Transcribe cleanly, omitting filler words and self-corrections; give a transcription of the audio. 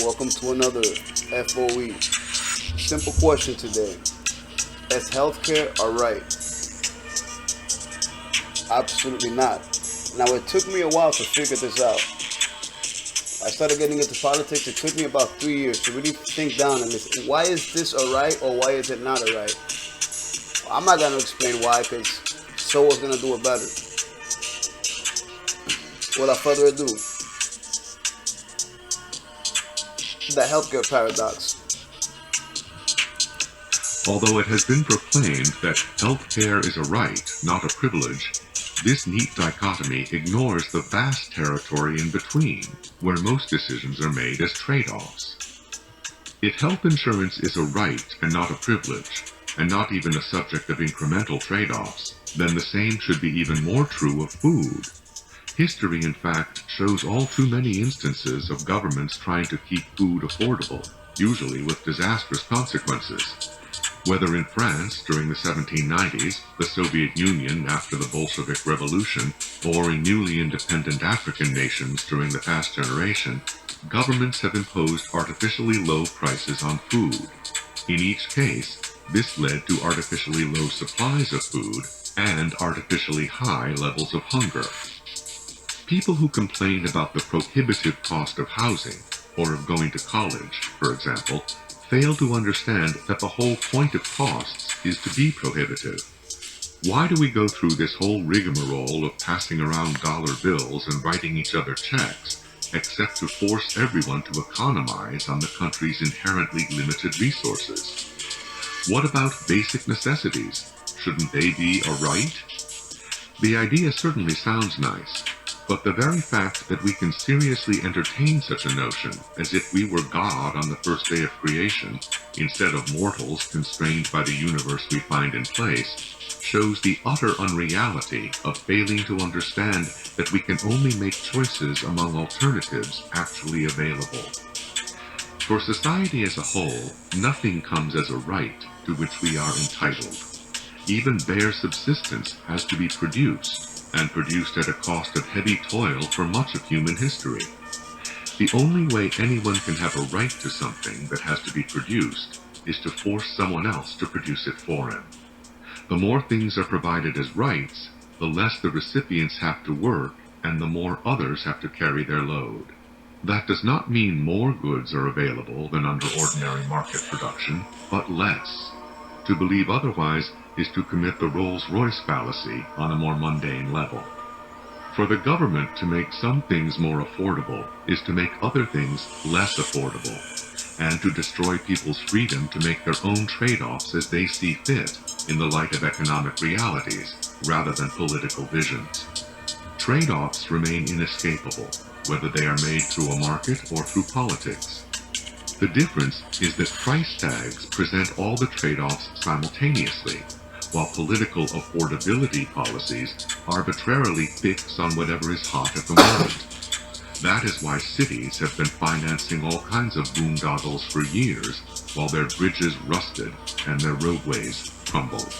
Welcome to another F.O.E. Simple question today. Is healthcare a right? Absolutely not. Now, it took me a while to figure this out. I started getting into politics. It took me about 3 years to really think down and listen. Why is this a right or why is it not a right? I'm not going to explain why because Sowell's going to do it better. Without further ado, the healthcare paradox. Although it has been proclaimed that healthcare is a right, not a privilege, this neat dichotomy ignores the vast territory in between, where most decisions are made as trade-offs. If health insurance is a right and not a privilege, and not even a subject of incremental trade-offs, then the same should be even more true of food. History, in fact, shows all too many instances of governments trying to keep food affordable, usually with disastrous consequences. Whether in France during the 1790s, the Soviet Union after the Bolshevik Revolution, or in newly independent African nations during the past generation, governments have imposed artificially low prices on food. In each case, this led to artificially low supplies of food and artificially high levels of hunger. People who complain about the prohibitive cost of housing, or of going to college, for example, fail to understand that the whole point of costs is to be prohibitive. Why do we go through this whole rigmarole of passing around dollar bills and writing each other checks, except to force everyone to economize on the country's inherently limited resources? What about basic necessities? Shouldn't they be a right? The idea certainly sounds nice, but the very fact that we can seriously entertain such a notion as if we were God on the first day of creation, instead of mortals constrained by the universe we find in place, shows the utter unreality of failing to understand that we can only make choices among alternatives actually available. For society as a whole, nothing comes as a right to which we are entitled. Even bare subsistence has to be produced, and produced at a cost of heavy toil for much of human history. The only way anyone can have a right to something that has to be produced is to force someone else to produce it for him. The more things are provided as rights, the less the recipients have to work, and the more others have to carry their load. That does not mean more goods are available than under ordinary market production, but less. To believe otherwise is to commit the Rolls-Royce fallacy on a more mundane level. For the government to make some things more affordable is to make other things less affordable, and to destroy people's freedom to make their own trade-offs as they see fit in the light of economic realities, rather than political visions. Trade-offs remain inescapable, whether they are made through a market or through politics. The difference is that price tags present all the trade-offs simultaneously, while political affordability policies arbitrarily fix on whatever is hot at the moment. That is why cities have been financing all kinds of boondoggles for years, while their bridges rusted and their roadways crumbled.